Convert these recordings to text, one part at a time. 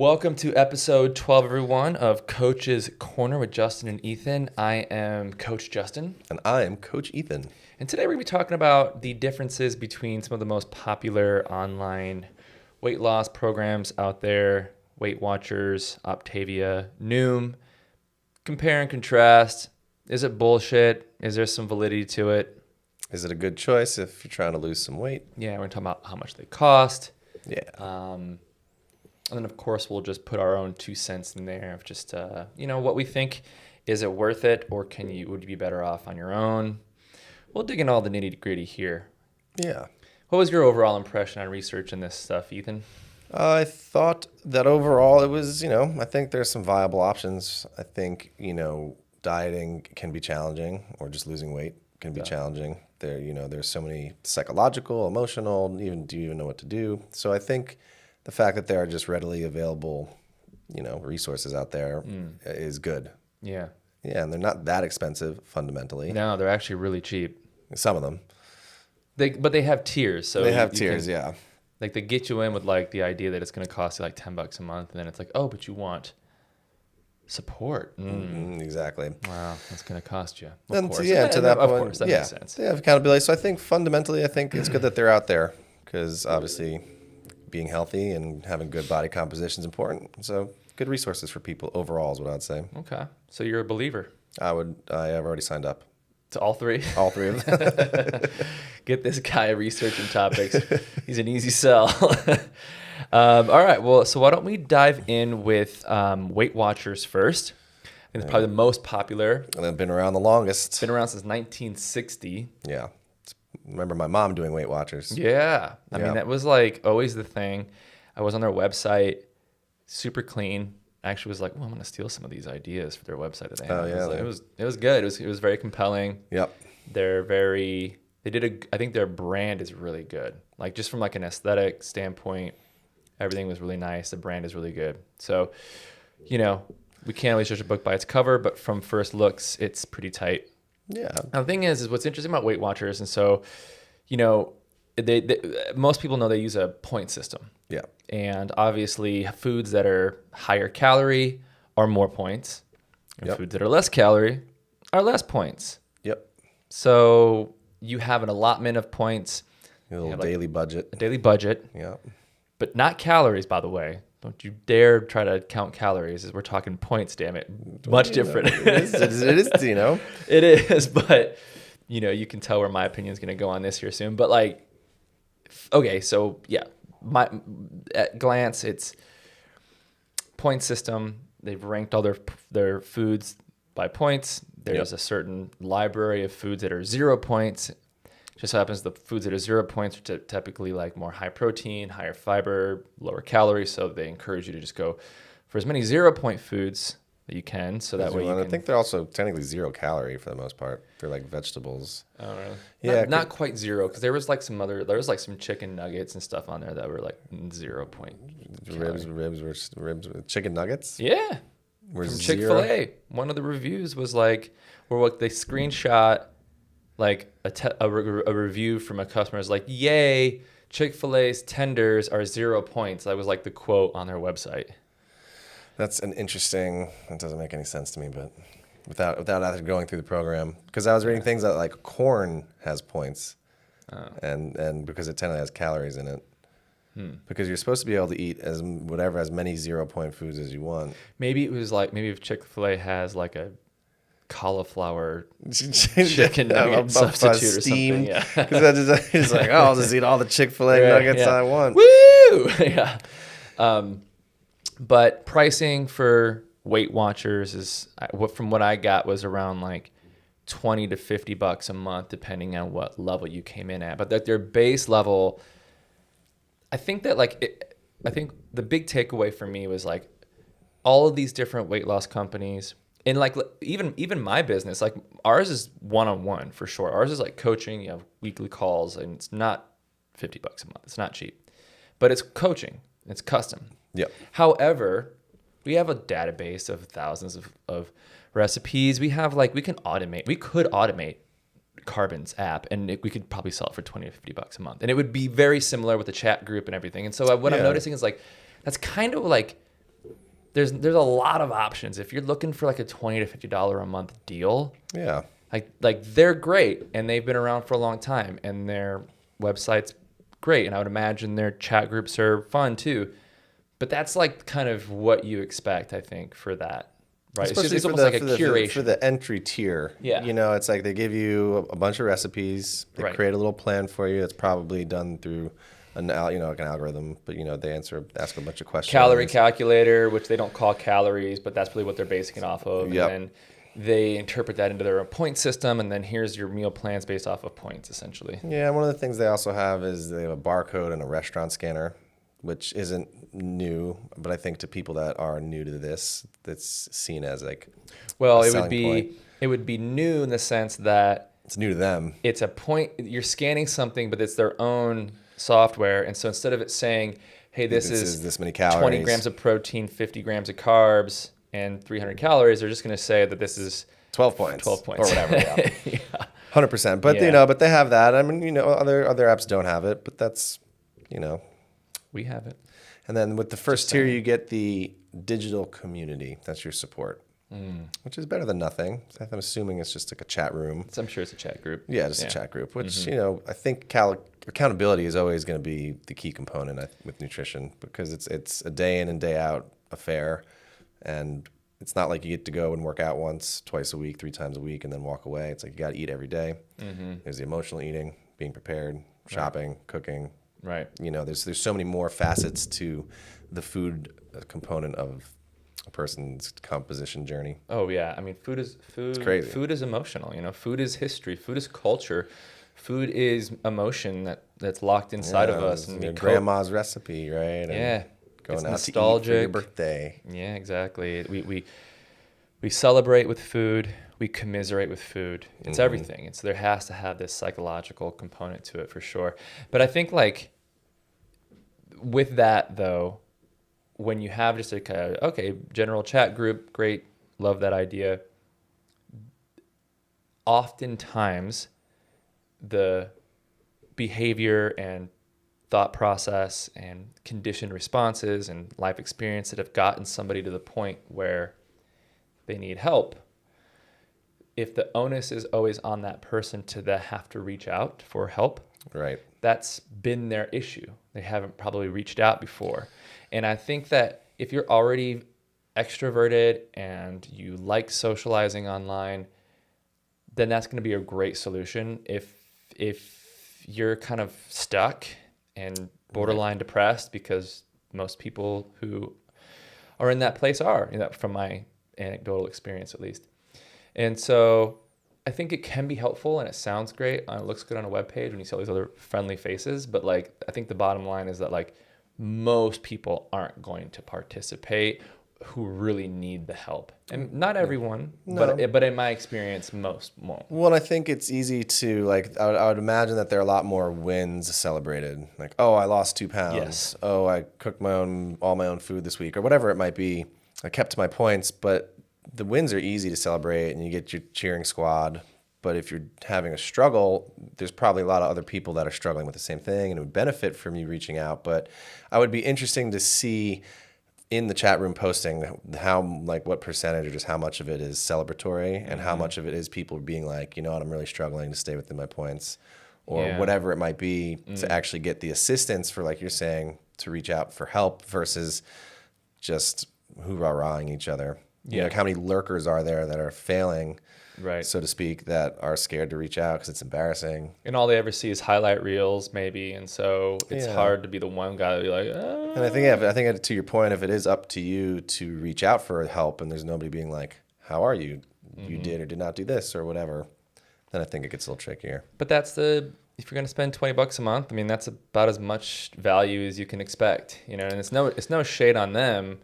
Welcome to episode 12, everyone, of Coach's Corner with Justin and Ethan. I am Coach Justin. And I am Coach Ethan. And today we're going to be talking about the differences between some of the most popular online weight loss programs out there, Weight Watchers, Optavia, Noom. Compare and contrast. Is it bullshit? Is there some validity to it? Is it a good choice if you're trying to lose some weight? Yeah, we're going to talk about how much they cost. Yeah. And then, of course, we'll just put our own 2 cents in there of just, what we think. Is it worth it, or would you be better off on your own? We'll dig in all the nitty-gritty here. Yeah. What was your overall impression on researching this stuff, Ethan? I thought that overall it was, I think there's some viable options. I think, dieting can be challenging, or just losing weight can be challenging. There's so many psychological, emotional, do you even know what to do? So I think the fact that there are just readily available, resources out there is good. Yeah. Yeah, and they're not that expensive fundamentally. No, they're actually really cheap. Some of them. But they have tiers. So they have tiers, yeah. Like they get you in with like the idea that it's going to cost you like $10 a month, and then it's like, oh, but you want support. Exactly. Wow, that's going to cost you. Of course, that makes sense. They have accountability. So I think fundamentally, it's good that they're out there because obviously being healthy and having good body composition is important. So good resources for people overall is what I'd say. Okay. So you're a believer. I have already signed up. To all three? All three of them. Get this guy researching topics. He's an easy sell. All right. Well, so why don't we dive in with Weight Watchers first? I think it's probably the most popular. And they've been around the longest. It's been around since 1960. Yeah. Remember my mom doing Weight Watchers. Yeah. I mean, that was like always the thing. I was on their website, super clean. I actually was like, well, I'm going to steal some of these ideas for their website that they have. It was good. It was very compelling. Yep. I think their brand is really good. Like just from like an aesthetic standpoint, everything was really nice. The brand is really good. So, we can't always judge a book by its cover, but from first looks, it's pretty tight. Yeah. Now, the thing is what's interesting about Weight Watchers, and so, they most people know they use a point system. Yeah. And obviously, foods that are higher calorie are more points, and foods that are less calorie are less points. Yep. So you have an allotment of points. A little daily budget. A daily budget. Yeah. But not calories, by the way. Don't you dare try to count calories, as we're talking points, damn it. Much different. It is, It is, but, you can tell where my opinion is going to go on this here soon. But, like, okay, so, yeah. At glance, it's point system. They've ranked all their foods by points. There's a certain library of foods that are 0 points. Just so happens the foods that are 0 points are typically like more high protein, higher fiber, lower calories. So they encourage you to just go for as many 0 point foods that you can. So that way I think they're also technically 0 calorie for the most part. They're like vegetables. Oh, really? Yeah. Not quite 0, because there was like some chicken nuggets and stuff on there that were like 0 point. Ribs, chicken nuggets? Yeah. From Chick-fil-A. One of the reviews was like, they screenshot like a review from a customer is like, yay, Chick-fil-A's tenders are 0 points. That was like the quote on their website. That doesn't make any sense to me, but without actually going through the program, because I was reading things that like corn has points, and because it technically has calories in it, because you're supposed to be able to eat as many 0 point foods as you want. Maybe it was like, if Chick-fil-A has like a cauliflower chicken nugget substitute or something. Yeah. Because it's like, I'll just eat all the Chick-fil-A nuggets I want. Woo! Yeah. But pricing for Weight Watchers is, from what I got, was around like $20 to $50 a month, depending on what level you came in at. But that their base level, I think that I think the big takeaway for me was like all of these different weight loss companies, and like even my business, like ours is one-on-one for sure. Ours is like coaching, you have weekly calls, and it's not $50 a month. It's not cheap, but it's coaching. It's custom. Yeah. However, we have a database of thousands of recipes. We have we could automate Carbon's app, and we could probably sell it for $20 to $50 a month, and it would be very similar with the chat group and everything. And so what I'm noticing is that's kind of there's a lot of options. If you're looking for like a $20 to $50 a month deal, Yeah. like they're great and they've been around for a long time and their website's great. And I would imagine their chat groups are fun too. But that's like kind of what you expect, I think, for that. Right. Especially it's almost like a curation. For the entry tier. Yeah. You know, it's like they give you a bunch of recipes. They Right. create a little plan for you. It's probably done through like an algorithm, but they ask a bunch of questions. Calorie calculator, which they don't call calories, but that's really what they're basing it off of. Yep. And then they interpret that into their own point system, and then here's your meal plans based off of points, essentially. Yeah, one of the things they also have is they have a barcode and a restaurant scanner, which isn't new, but I think to people that are new to this, that's seen as like it would be new in the sense that it's new to them. it's a point, you're scanning something, but it's their own software. And so instead of it saying, hey, this is this many calories, 20 grams of protein, 50 grams of carbs, and 300 calories, they're just going to say that this is 12 points. 12 points. Or whatever, yeah. Yeah. 100%. But, but they have that. I mean, other apps don't have it, but that's, We have it. And then with the first tier, you get the digital community. That's your support, which is better than nothing. I'm assuming it's just like a chat room. I'm sure it's a chat group. Yeah, just a chat group, which, I think accountability is always going to be the key component with nutrition because it's a day in and day out affair. And it's not like you get to go and work out once, twice a week, 3 times a week, and then walk away. It's like you got to eat every day. There's the emotional eating, being prepared, shopping, cooking. Right. There's so many more facets to the food component of a person's composition journey. Oh yeah, I mean, food is crazy. Food is emotional. Food is history. Food is culture. Food is emotion that's locked inside of us. And your grandma's recipe, right? Yeah. Going it's out nostalgic. to eat for your birthday. Yeah, exactly. We celebrate with food. We commiserate with food. It's everything. There has to have this psychological component to it for sure. But I think with that though, when you have just a general chat group, great, love that idea. Oftentimes, the behavior and thought process and conditioned responses and life experience that have gotten somebody to the point where they need help, if the onus is always on that person to have to reach out for help, right, that's been their issue. They haven't probably reached out before. And I think that if you're already extroverted and you like socializing online, then that's going to be a great solution. If you're kind of stuck and borderline depressed, because most people who are in that place are, from my anecdotal experience at least. And so I think it can be helpful and it sounds great. It looks good on a webpage when you see all these other friendly faces. But I think the bottom line is that most people aren't going to participate who really need the help. And not everyone, No. but in my experience, most won't. Well, I think it's easy to I would imagine that there are a lot more wins celebrated. Like, oh, I lost 2 pounds. Yes. Oh, I cooked all my own food this week, or whatever it might be. I kept to my points, but the wins are easy to celebrate, and you get your cheering squad. But if you're having a struggle, there's probably a lot of other people that are struggling with the same thing, and it would benefit from you reaching out. But I would be interesting to see in the chat room posting how what percentage or just how much of it is celebratory and how much of it is people being like, I'm really struggling to stay within my points, or whatever it might be, to actually get the assistance for, like you're saying, to reach out for help versus just hoorah-rahing each other. How many lurkers are there that are failing, right, so to speak, that are scared to reach out because it's embarrassing. And all they ever see is highlight reels, maybe, and so it's hard to be the one guy to be like, And I think to your point, if it is up to you to reach out for help, and there's nobody being like, "How are you? You did or did not do this or whatever," then I think it gets a little trickier. But if you're going to spend $20 a month, I mean, that's about as much value as you can expect, and it's no shade on them.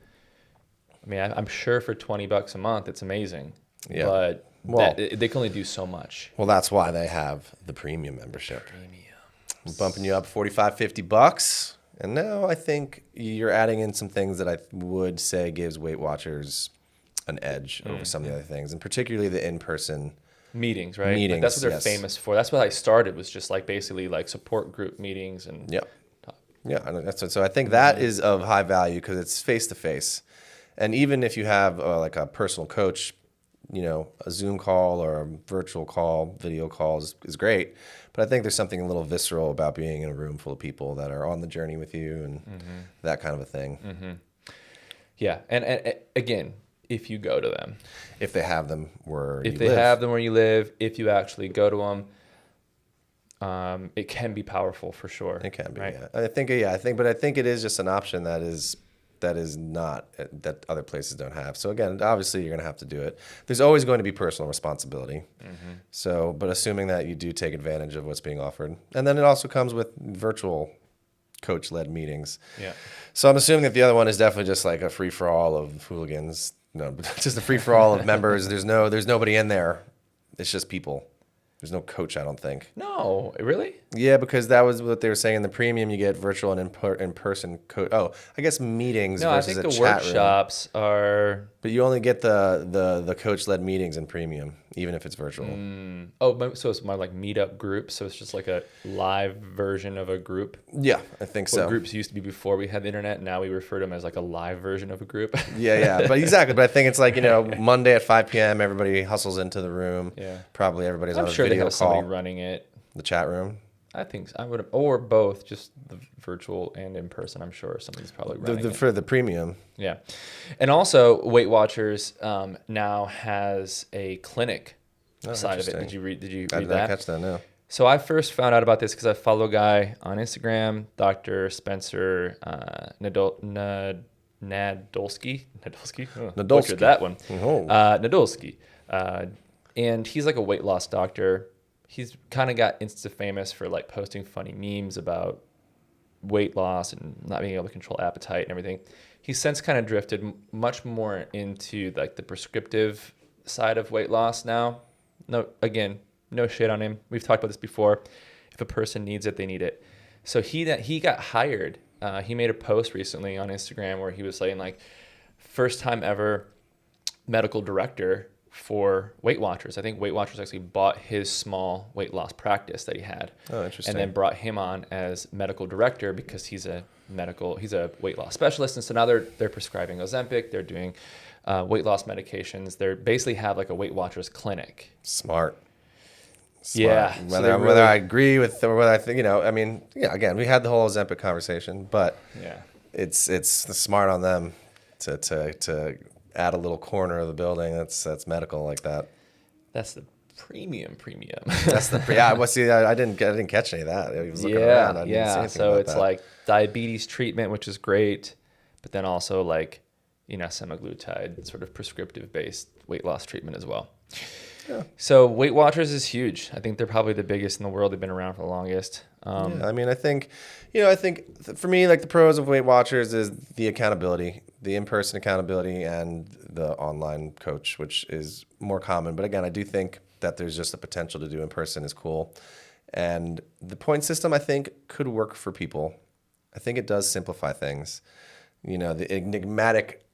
I mean, I'm sure for $20 a month, it's amazing. Yeah. But they can only do so much. Well, that's why they have the premium membership. I'm bumping you up $45-$50. And now I think you're adding in some things that I would say gives Weight Watchers an edge over some of the other things, and particularly the in-person meetings, right? Meetings, that's what they're famous for. That's what I started, was just basically support group meetings and yeah. And so I think that is of high value because it's face-to-face. And even if you have like a personal coach, a Zoom call or a virtual call, video call is great. But I think there's something a little visceral about being in a room full of people that are on the journey with you and that kind of a thing. Yeah. And again, if you go to them. If they have them where you live. Have them where you live, if you actually go to them, it can be powerful for sure. It can be, right? yeah. I think it is just an option that is not, that other places don't have. So again, obviously you're going to have to do it. There's always going to be personal responsibility. So, but assuming that you do take advantage of what's being offered. And then it also comes with virtual coach-led meetings. Yeah. So I'm assuming that the other one is definitely just like a free-for-all of hooligans. No, just a free-for-all of members. There's nobody in there. It's just people. There's no coach, I don't think. No, really? Yeah, because that was what they were saying. In the premium, you get virtual and in-person coach. Oh, I guess meetings versus a chat room. No, I think the workshops are... But you only get the coach-led meetings in premium, even if it's virtual. Oh, so it's more like meetup groups. So it's just like a live version of a group. Yeah, I think so. What groups used to be before we had the internet. Now we refer to them as like a live version of a group. Yeah. But exactly. But I think it's like, Monday at 5 p.m., everybody hustles into the room. Yeah. Probably everybody's on a sure video they have call. somebody running it. The chat room. I think so. I would, or both, just the virtual and in person. I'm sure somebody's probably running it. For the premium. Yeah, and also Weight Watchers now has a clinic side of it. Did you read that? I did not catch that. No. So I first found out about this because I follow a guy on Instagram, Dr. Spencer Nadolski. Butchered that one. Nadolski. And he's like a weight loss doctor. He's kind of got Insta famous for like posting funny memes about weight loss and not being able to control appetite and everything. He's since kind of drifted much more into like the prescriptive side of weight loss now. No shade on him. We've talked about this before. If a person needs it, they need it. So he got hired. He made a post recently on Instagram where he was saying like, first time ever medical director for Weight Watchers. I think Weight Watchers actually bought his small weight loss practice that he had. Oh, interesting. And then brought him on as medical director because he's a weight loss specialist. And so now they're prescribing Ozempic. They're doing weight loss medications. They basically have like a Weight Watchers clinic. Smart. Yeah. Whether I agree with or whether I think, again, we had the whole Ozempic conversation, but it's smart on them to add a little corner of the building that's medical like that. That's the premium. That's the I didn't catch any of that. I was looking around. I didn't see anything so about it's that. like diabetes treatment, which is great, but then also like semaglutide, sort of prescriptive based weight loss treatment as well. Yeah. So Weight Watchers is huge. I think they're probably the biggest in the world. They've been around for the longest. I think for me, like the pros of Weight Watchers is the accountability, the in-person accountability, and the online coach, which is more common. But again, I do think that there's just the potential to do in person is cool. And the point system, I think, could work for people. I think it does simplify things. The enigmatic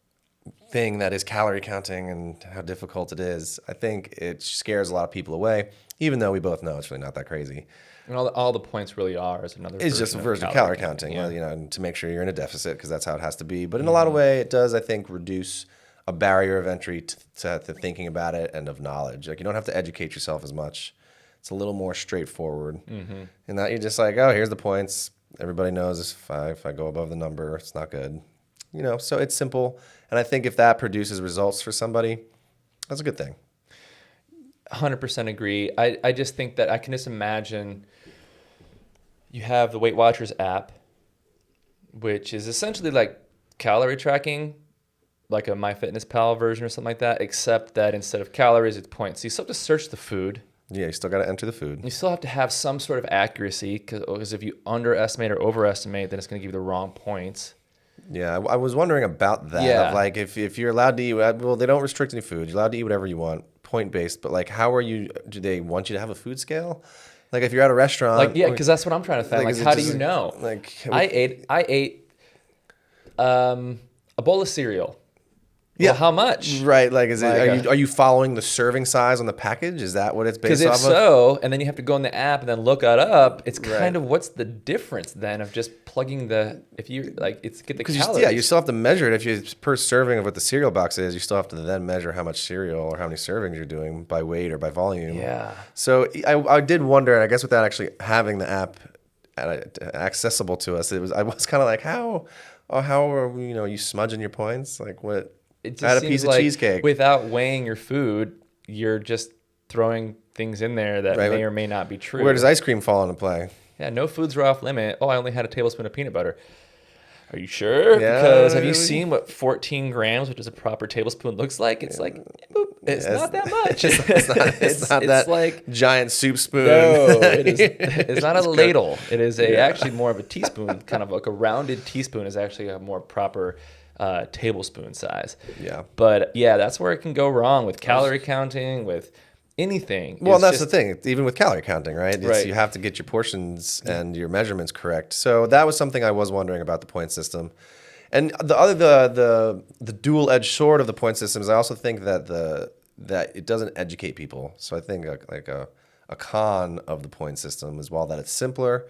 thing that is calorie counting and how difficult it is, I think it scares a lot of people away, even though we both know it's really not that crazy. And all the points really are is another. It's just a version of calorie counting, to make sure you're in a deficit because that's how it has to be. But in a lot of way, it does, I think, reduce a barrier of entry to thinking about it and of knowledge. Like you don't have to educate yourself as much. It's a little more straightforward. And that you're just like, oh, here's the points. Everybody knows if I go above the number, it's not good. So it's simple. And I think if that produces results for somebody, that's a good thing. 100% agree. I just think that I can just imagine you have the Weight Watchers app, which is essentially like calorie tracking, like a MyFitnessPal version or something like that, except that instead of calories, it's points. So you still have to search the food. Yeah, you still got to enter the food. You still have to have some sort of accuracy because if you underestimate or overestimate, then it's going to give you the wrong points. Yeah, I was wondering about that. Yeah. Of like if you're allowed to eat, well, they don't restrict any food. You're allowed to eat whatever you want, point based. But like, how are you? Do they want you to have a food scale? Like if you're at a restaurant, because that's what I'm trying to find. Like, how do you know? Like, I ate a bowl of cereal, Well, how much? Right. Like, are you following the serving size on the package? Is that what it's based off of? Because if so, and then you have to go in the app and then look it up, it's kind of what's the difference then of just plugging if you like, it's get the calories. You still have to measure it. If you per serving of what the cereal box is, you still have to then measure how much cereal or how many servings you're doing by weight or by volume. Yeah. So I did wonder, and I guess without actually having the app accessible to us, I was kind of like, how are you smudging your points? Like what? It just I had a seems piece of like cheesecake. without weighing your food, you're just throwing things in there that may or may not be true. Where does ice cream fall into play? Yeah, no foods are off limit. Oh, I only had a tablespoon of peanut butter. Are you sure? Yeah, because have you seen what 14 grams, which is a proper tablespoon, looks like? It's like, boop, it's not that much. It's not that like giant soup spoon. No, it's not a ladle. It is actually more of a teaspoon, kind of like a rounded teaspoon is actually a more proper tablespoon size. Yeah. But yeah, that's where it can go wrong with calorie counting, with anything. Well, that's the thing. Even with calorie counting, right? You have to get your portions and your measurements correct. So that was something I was wondering about the point system. And the dual-edged sword of the point system is I also think that it doesn't educate people. So I think a con of the point system is while that it's simpler,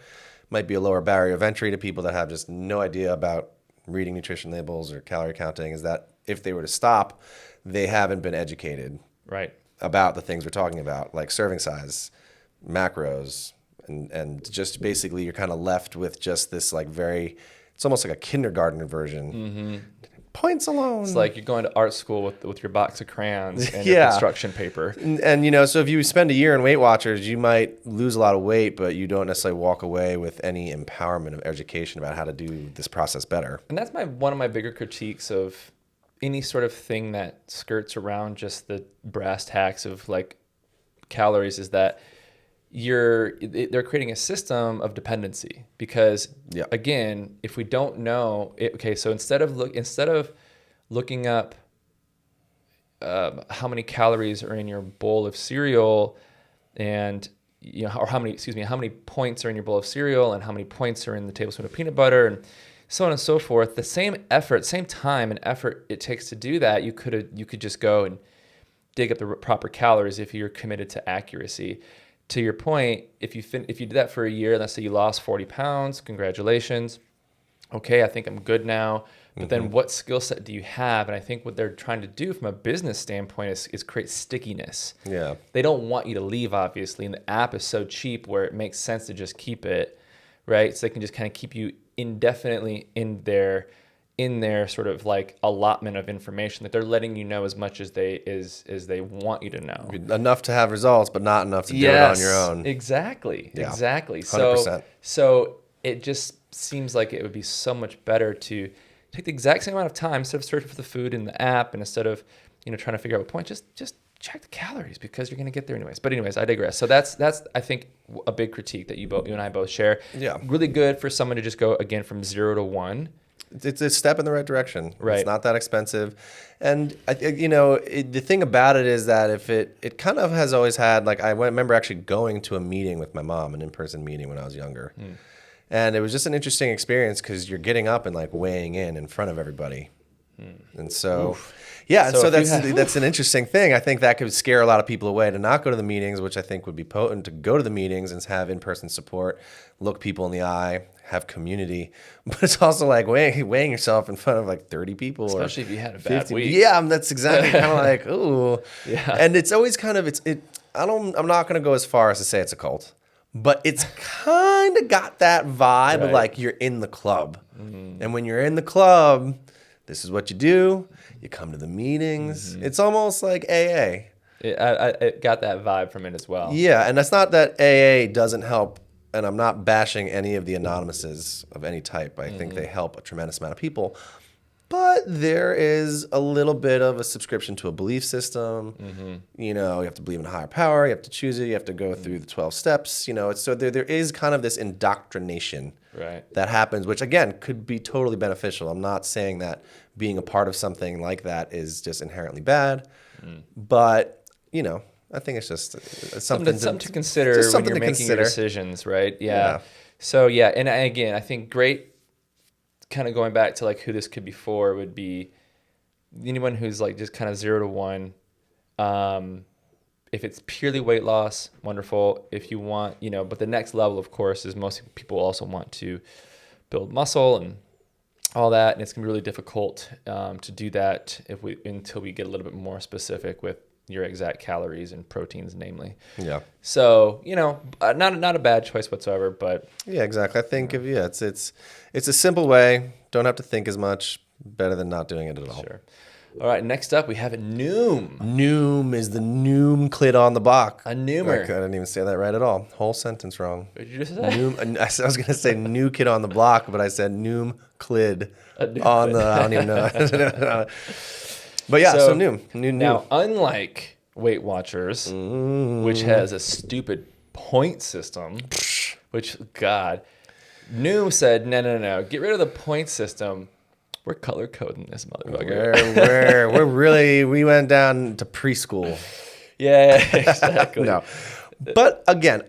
might be a lower barrier of entry to people that have just no idea about reading nutrition labels or calorie counting, is that if they were to stop, they haven't been educated about the things we're talking about, like serving size, macros, and just basically you're kind of left with just this like it's almost like a kindergarten version. Mm-hmm. Points alone. It's like you're going to art school with your box of crayons and your construction paper. And so if you spend a year in Weight Watchers, you might lose a lot of weight, but you don't necessarily walk away with any empowerment of education about how to do this process better. And that's one of my bigger critiques of any sort of thing that skirts around just the brass tacks of like calories is that they're creating a system of dependency because again, if we don't know it, so instead of looking up how many calories are in your bowl of cereal and or how many points are in your bowl of cereal and how many points are in the tablespoon of peanut butter and so on and so forth, the same time and effort it takes to do that, you could just go and dig up the proper calories if you're committed to accuracy. To your point, if you did that for a year, let's say you lost 40 pounds, congratulations. Okay, I think I'm good now. But then what skill set do you have? And I think what they're trying to do from a business standpoint is create stickiness. Yeah. They don't want you to leave, obviously. And the app is so cheap where it makes sense to just keep it, right? So they can just kind of keep you indefinitely in their sort of like allotment of information that they're letting you know as much as they want you to know. Enough to have results, but not enough to do it on your own. Exactly. Yeah. Exactly. 100%. So it just seems like it would be so much better to take the exact same amount of time instead of searching for the food in the app and instead of trying to figure out what point, just check the calories because you're going to get there anyways. But anyways, I digress. So that's I think a big critique that you and I both share. Yeah. Really good for someone to just go again from 0 to 1. It's a step in the right direction. Right. It's not that expensive. And, the thing about it is that if it kind of has always had, like I remember actually going to a meeting with my mom, an in-person meeting when I was younger. And it was just an interesting experience because you're getting up and like weighing in front of everybody. And so, so that's an interesting thing. I think that could scare a lot of people away to not go to the meetings, which I think would be potent to go to the meetings and have in-person support, look people in the eye, have community. But it's also like weighing yourself in front of like 30 people. Especially if you had a bad week. Yeah, that's exactly kind of like, ooh. Yeah. And it's always kind of, I'm not going to go as far as to say it's a cult. But it's kind of got that vibe of like you're in the club. Mm-hmm. And when you're in the club, this is what you do. You come to the meetings. Mm-hmm. It's almost like AA. It got that vibe from it as well. Yeah, and that's not that AA doesn't help. And I'm not bashing any of the anonymouses of any type. I think they help a tremendous amount of people. But there is a little bit of a subscription to a belief system. Mm-hmm. You have to believe in a higher power. You have to choose it. You have to go through the 12 steps. So there is kind of this indoctrination that happens, which, again, could be totally beneficial. I'm not saying that being a part of something like that is just inherently bad. But, I think it's just something to consider when you're making your decisions, right? Yeah. So, and again, I think great kind of going back to like who this could be for would be anyone who's like just kind of 0 to 1, if it's purely weight loss, wonderful. If you want, but the next level, of course, is most people also want to build muscle and all that, and it's gonna be really difficult to do that until we get a little bit more specific with your exact calories and proteins, namely. Yeah. So not a bad choice whatsoever, but yeah, exactly. I think it's a simple way. Don't have to think as much. Better than not doing it at all. sure. All right, next up we have Noom. Noom is the Noom clit on the block. A Noomer. I didn't even say that right at all. Whole sentence wrong. What did you just say? Noom. I was going to say new kid on the block, but I said Noom clid on the. I don't even know. But yeah, so Noom. Now, unlike Weight Watchers, which has a stupid point system, which God, Noom said no. Get rid of the point system. We're color coding this motherfucker. We went down to preschool. Yeah, exactly. No. But again,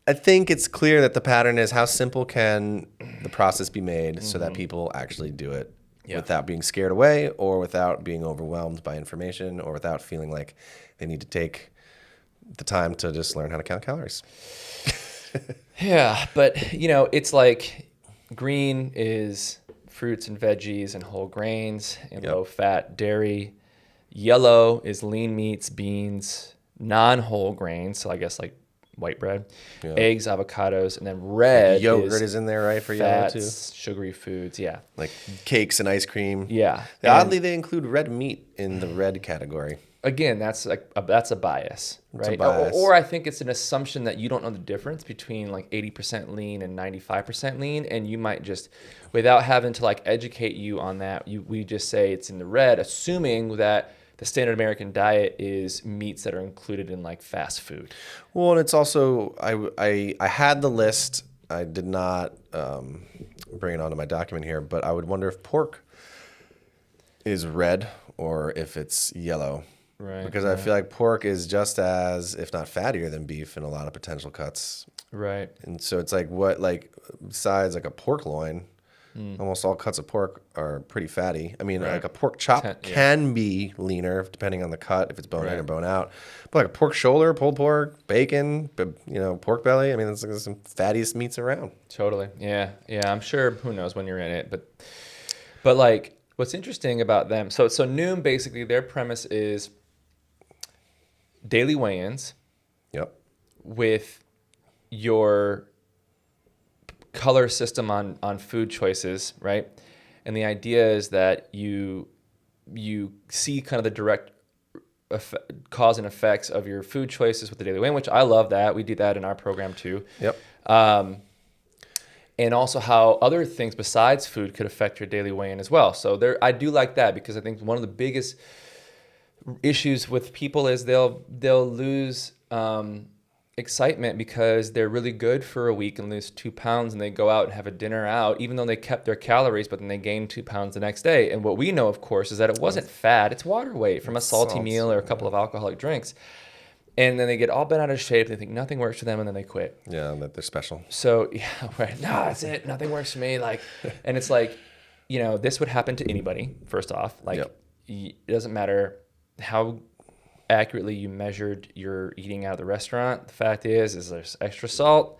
I think it's clear that the pattern is how simple can the process be made so that people actually do it without being scared away or without being overwhelmed by information or without feeling like they need to take the time to just learn how to count calories. Yeah, but it's like green is fruits and veggies and whole grains and low-fat dairy. Yellow is lean meats, beans, non-whole grains, so I guess like white bread, eggs, avocados, and then red yogurt is in there, right, for fats, yellow too? Sugary foods, like cakes and ice cream. Yeah. Oddly, they include red meat in the red category. Again, that's a bias, right? A bias. Or I think it's an assumption that you don't know the difference between like 80% lean and 95% lean, and you might just, without having to like educate you on that, we just say it's in the red, assuming that the standard American diet is meats that are included in like fast food. Well, and it's also I had the list. I did not bring it onto my document here, but I would wonder if pork is red or if it's yellow. Right. Because I feel like pork is just as, if not fattier than beef in a lot of potential cuts. Right. And so it's like besides like a pork loin, almost all cuts of pork are pretty fatty. I mean, like a pork chop can be leaner depending on the cut, if it's bone in or bone out. But like a pork shoulder, pulled pork, bacon, pork belly, I mean, it's like some fattiest meats around. Totally. Yeah. Yeah. I'm sure, who knows when you're in it, but like what's interesting about them. So Noom, basically their premise is daily weigh-ins. Yep. With your color system on food choices, right? And the idea is that you see kind of the direct cause and effects of your food choices with the daily weigh-in, which I love that. We do that in our program too. Yep. And also how other things besides food could affect your daily weigh-in as well. So I do like that because I think one of the biggest issues with people is they'll lose excitement because they're really good for a week and lose 2 pounds, and they go out and have a dinner out, even though they kept their calories, but then they gain 2 pounds the next day. And what we know, of course, is that it wasn't fat; it's water weight from a salty meal or a couple of alcoholic drinks. And then they get all bent out of shape. They think nothing works for them, and then they quit. Yeah, that they're special. So right, no, that's it. Nothing works for me. Like, and it's like, this would happen to anybody. First off, like, it doesn't matter how accurately you measured your eating out of the restaurant. The fact is there's extra salt.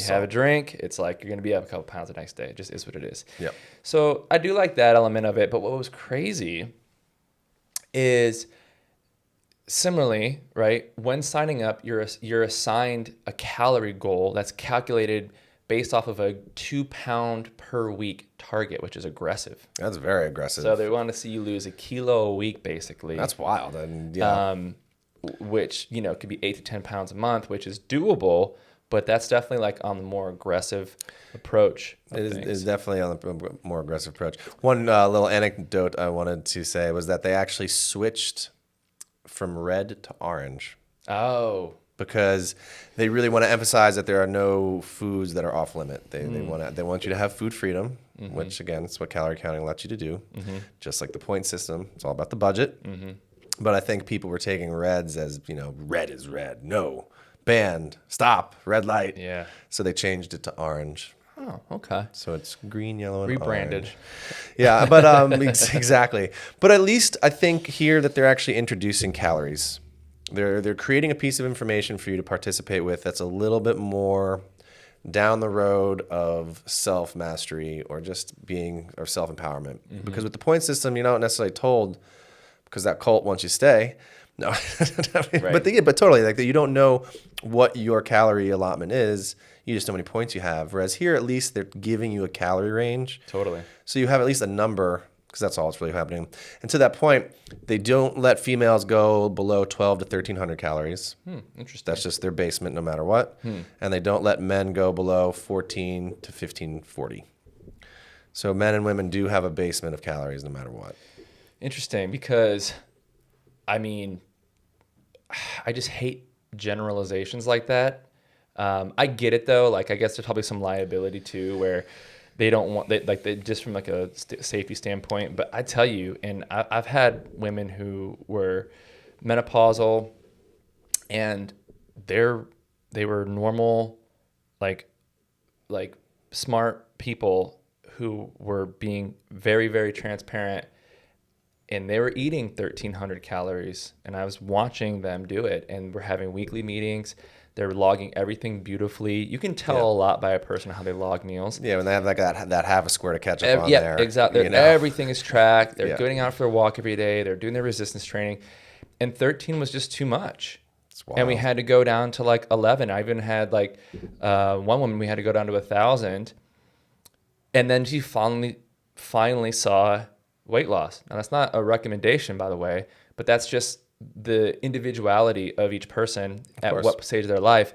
Have a drink. It's like you're gonna be up a couple pounds the next day. It just is what it is. Yeah. So I do like that element of it. But what was crazy is similarly, right? When signing up, you're assigned a calorie goal that's calculated based off of a 2 pound per week target, which is aggressive. That's very aggressive. So they want to see you lose 1 kilo a week, basically. That's wild. And which, could be 8 to 10 pounds a month, which is doable, but that's definitely like on the more aggressive approach. It is definitely on the more aggressive approach. One little anecdote I wanted to say was that they actually switched from red to orange. Oh. Because they really want to emphasize that there are no foods that are off limit. They want you to have food freedom, which again is what calorie counting lets you to do. Just like the point system, it's all about the budget. But I think people were taking reds as red is red, no, banned, stop, red light. Yeah. So they changed it to orange. Oh, okay. So it's green, yellow, and Rebranded. orange. Yeah, but exactly. But at least I think here that they're actually introducing calories. They're creating a piece of information for you to participate with that's a little bit more down the road of self-mastery or just being or self-empowerment. Because with the point system, you're not necessarily told because that cult wants you to stay. No, Right. but totally like that. You don't know what your calorie allotment is. You just know how many points you have. Whereas here, at least they're giving you a calorie range. Totally. So you have at least a number because that's all that's really happening. And to that point, they don't let females go below 12 to 1,300 calories. Interesting. That's just their basement no matter what. And they don't let men go below 14 to 1,540. So men and women do have a basement of calories no matter what. Interesting, because, I mean, I just hate generalizations like that. I get it though. Like, I guess there's probably some liability too, where they don't want they just from like a safety standpoint. But I tell you, and I've had women who were menopausal, and they were normal, like smart people who were being very, very transparent, and they were eating 1,300 calories, and I was watching them do it, and we're having weekly meetings. They're logging everything beautifully. You can tell a lot by a person how they log meals. Yeah, when they have like that half a square to ketchup on Yeah, there. exactly. You know. Everything is tracked. They're Yeah. going out for a walk every day. They're doing their resistance training. And 13 was just too much. It's wild. And we had to go down to like 11. I even had like one woman, we had to go down to 1,000. And then she finally saw weight loss. Now, that's not a recommendation, by the way, but that's just the individuality of each person at course. what stage of their life.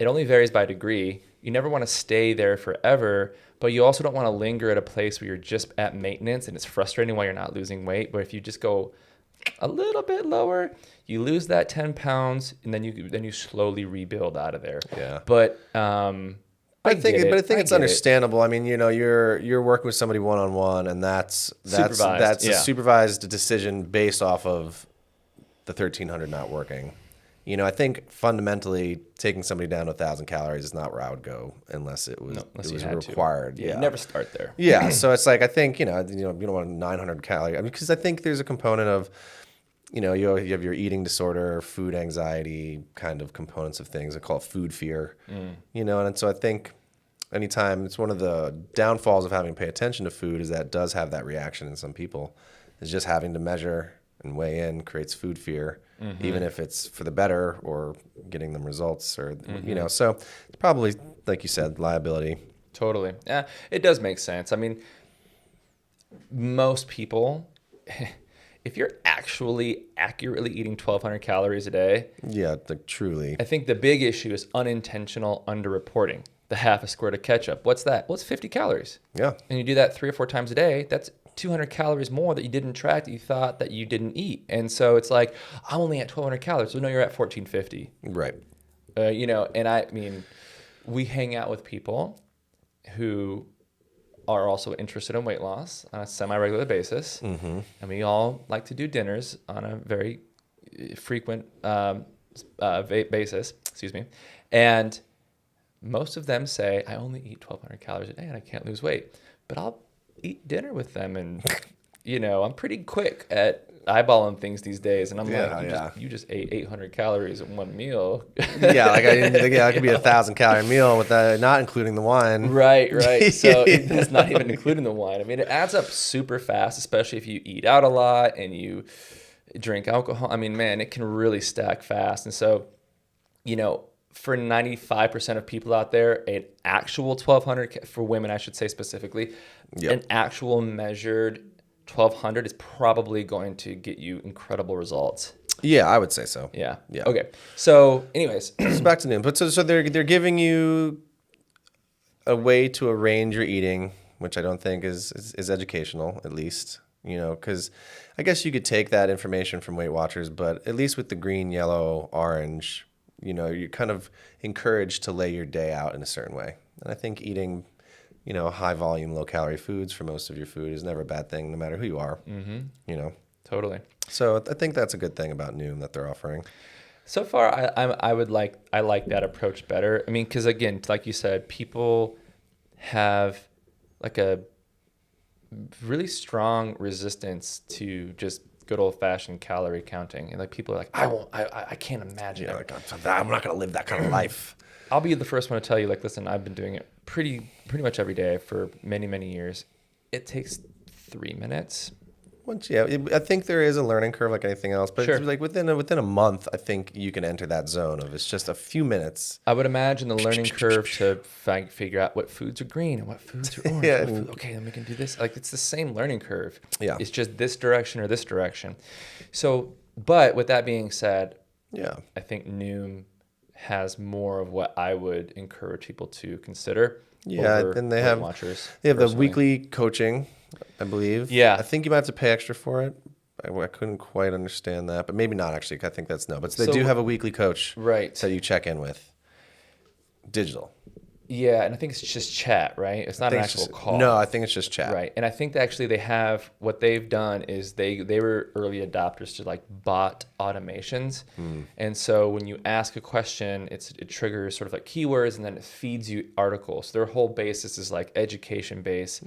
It only varies by degree. You never want to stay there forever, but you also don't want to linger at a place where you're just at maintenance and it's frustrating while you're not losing weight. But if you just go a little bit lower, you lose that 10 pounds and then you slowly rebuild out of there. Yeah. But I think it's understandable. I mean, you know, you're working with somebody one-on-one, and that's Supervised, a yeah. supervised decision based off of the 1,300 not working. You know, I think fundamentally taking somebody down to 1,000 calories is not where I would go unless it was required. Yeah, never start there. Yeah, so it's like I think you don't want 900 calories. I mean, because I think there's a component of you have your eating disorder, food anxiety kind of components of things. I call it food fear. You know, and so I think anytime it's one of the downfalls of having to pay attention to food is that it does have that reaction in some people. Is just having to measure and weigh in creates food fear, even if it's for the better or getting them results or you know. So it's probably like you said, liability. Totally. Yeah, it does make sense. I mean, most people, if you're actually accurately eating 1,200 calories a day, Yeah, like truly. I think the big issue is unintentional underreporting. The half a squirt of ketchup. What's that? Well, it's 50 calories. Yeah. And you do that 3 or 4 times a day, that's 200 calories more that you didn't track that you thought that you didn't eat. And so it's like, I'm only at 1,200 calories. So no, you're at 1,450. Right. You know, and I mean, we hang out with people who are also interested in weight loss on a semi-regular basis. And we all like to do dinners on a very frequent basis. Excuse me. And most of them say, I only eat 1,200 calories a day and I can't lose weight. But I'll eat dinner with them, and you know, I'm pretty quick at eyeballing things these days, and I'm you just ate 800 calories in one meal. Yeah, like it could be 1,000 calorie meal with not including the wine. Right. So it's not even including the wine. I mean, it adds up super fast, especially if you eat out a lot and you drink alcohol. I mean, man, it can really stack fast. And so, you know, for 95% of people out there, an actual 1,200 for women, I should say specifically, an actual measured 1,200 is probably going to get you incredible results. Yeah, I would say so. Yeah. Okay. So, anyways, so back to Noom. But so they're giving you a way to arrange your eating, which I don't think is educational, at least. You know, because I guess you could take that information from Weight Watchers, but at least with the green, yellow, orange, you know, you're kind of encouraged to lay your day out in a certain way. And I think eating, you know, high volume, low calorie foods for most of your food is never a bad thing, no matter who you are. You know, totally. So I think that's a good thing about Noom that they're offering. So far, I like that approach better. I mean, because again, like you said, people have like a really strong resistance to just good old fashioned calorie counting. And like people are like, I can't imagine. Like, I'm not going to live that kind of life. I'll be the first one to tell you, like, listen, I've been doing it pretty much every day for many, many years. It takes 3 minutes. I think there is a learning curve like anything else, but Sure. it's like within a month, I think you can enter that zone of it's just a few minutes. I would imagine the learning curve to figure out what foods are green and what foods are orange. Yeah. Okay, then we can do this. Like, it's the same learning curve. Yeah. It's just this direction or this direction. So, but with that being said, Yeah. I think Noom has more of what I would encourage people to consider. Yeah, over and they Weight have Watchers, the personally. weekly coaching, I believe. Yeah. I think you might have to pay extra for it. I couldn't quite understand that, but maybe not actually. I think that's no. But they do have a weekly coach, right? So you check in with digital. Yeah, and I think it's just chat, right? It's not an actual call. No, I think it's just chat. Right. And I think that actually they have, what they've done is they were early adopters to like bot automations. And so when you ask a question, it triggers sort of like keywords and then it feeds you articles. Their whole basis is like education based,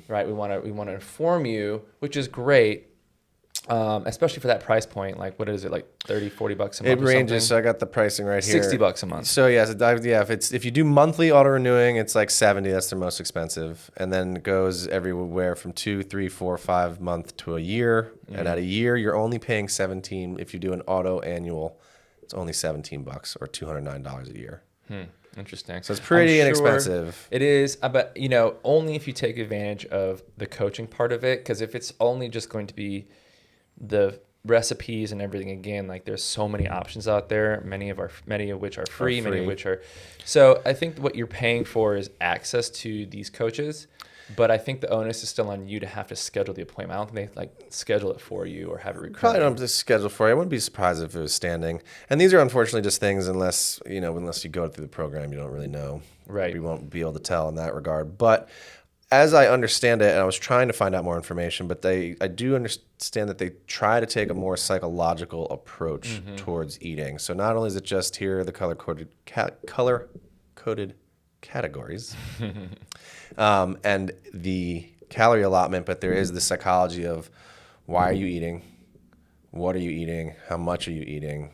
right? We want to inform you, which is great. Especially for that price point, like what is it, like $30, $40 a month? It ranges. So I got the pricing right here. $60 a month. So yeah, if you do monthly auto renewing, it's like 70. That's the most expensive, and then it goes everywhere from 2, 3, 4, 5 month to a year. And at a year, you're only paying 17. If you do an auto annual, it's only $17 or $209 a year. Interesting. So it's pretty inexpensive. It is, but only if you take advantage of the coaching part of it. Because if it's only just going to be the recipes and everything, again, like there's so many options out there, many of which are free, many of which are. So I think what you're paying for is access to these coaches, but I think the onus is still on you to have to schedule the appointment. I don't think they like schedule it for you or have it recurring. Probably don't have to schedule for you. I wouldn't be surprised if it was standing. And these are unfortunately just things unless you go through the program, you don't really know. Right. We won't be able to tell in that regard. But as I understand it, and I was trying to find out more information, but I do understand that they try to take a more psychological approach towards eating. So not only is it just here are the color-coded categories and the calorie allotment, but there is the psychology of why are you eating, what are you eating, how much are you eating,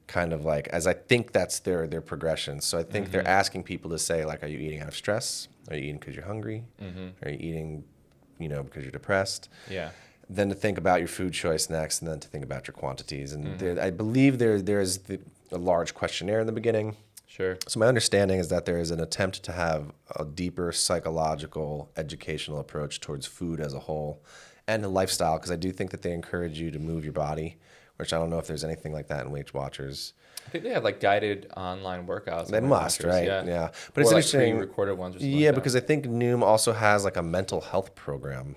kind of like, as I think that's their progression. So I think they're asking people to say, like, are you eating out of stress? Are you eating because you're hungry? Are you eating, because you're depressed? Yeah. Then to think about your food choice next, and then to think about your quantities. And I believe there's a large questionnaire in the beginning. Sure. So my understanding is that there is an attempt to have a deeper psychological, educational approach towards food as a whole and a lifestyle, because I do think that they encourage you to move your body, which I don't know if there's anything like that in Weight Watchers. I think they have like guided online workouts. They must, right? Yeah. But it's like interesting. Pre-recorded ones or something Yeah, like that. because I think Noom also has like a mental health program.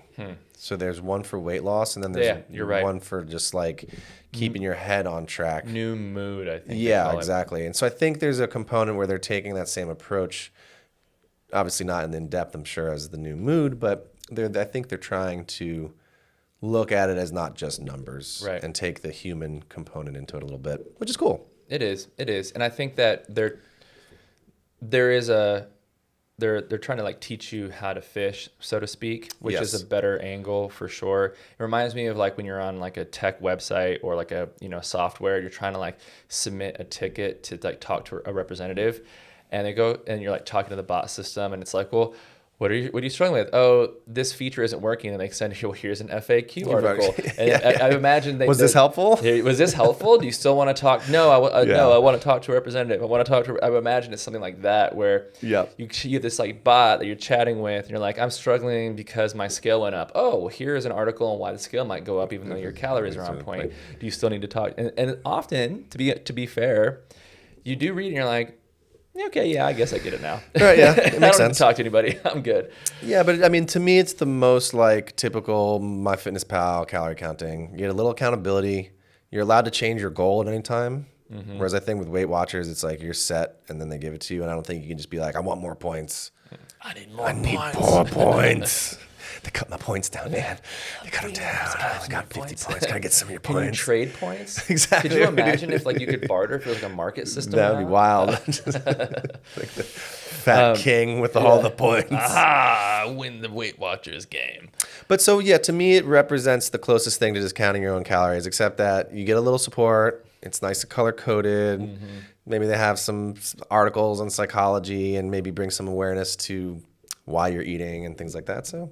So there's one for weight loss, and then there's you're right. one for just like keeping your head on track. New mood, I think. Yeah, exactly. And so I think there's a component where they're taking that same approach. Obviously not in depth, I'm sure, as the new mood, but I think they're trying to look at it as not just numbers, right, and take the human component into it a little bit, which is cool. It is, and I think that they're trying to like teach you how to fish, so to speak, which is a better angle for sure. It reminds me of like when you're on like a tech website or like a software, you're trying to like submit a ticket to like talk to a representative, and they go and you're like talking to the bot system, and it's like, well, what are you struggling with? Oh, this feature isn't working. And they send you, well, here's an FAQ article. And I imagine was this helpful? Was this helpful? Do you still want to talk? No, no, I want to talk to a representative. I would imagine it's something like that where you have this like bot that you're chatting with, and you're like, I'm struggling because my scale went up. Oh, well, here's an article on why the scale might go up even though your calories are on point. Do you still need to talk? And often, to be fair, you do read and you're like, okay, yeah, I guess I get it now. Right, yeah, it makes I don't sense. have to talk to anybody. I'm good. Yeah, but I mean, to me, it's the most like typical MyFitnessPal calorie counting. You get a little accountability. You're allowed to change your goal at any time. Whereas I think with Weight Watchers, it's like you're set and then they give it to you. And I don't think you can just be like, I want more points. I need more points. They cut my points down, man. They cut them down. I got 50 points. Gotta get some of your Can you points. trade points? Exactly. Could you imagine if like you could barter for like a market system? That would be wild. Like the fat king with all the points. Win the Weight Watchers game. But so, yeah, to me, it represents the closest thing to just counting your own calories, except that you get a little support. It's nice and color-coded. Mm-hmm. Maybe they have some articles on psychology and maybe bring some awareness to why you're eating and things like that. So,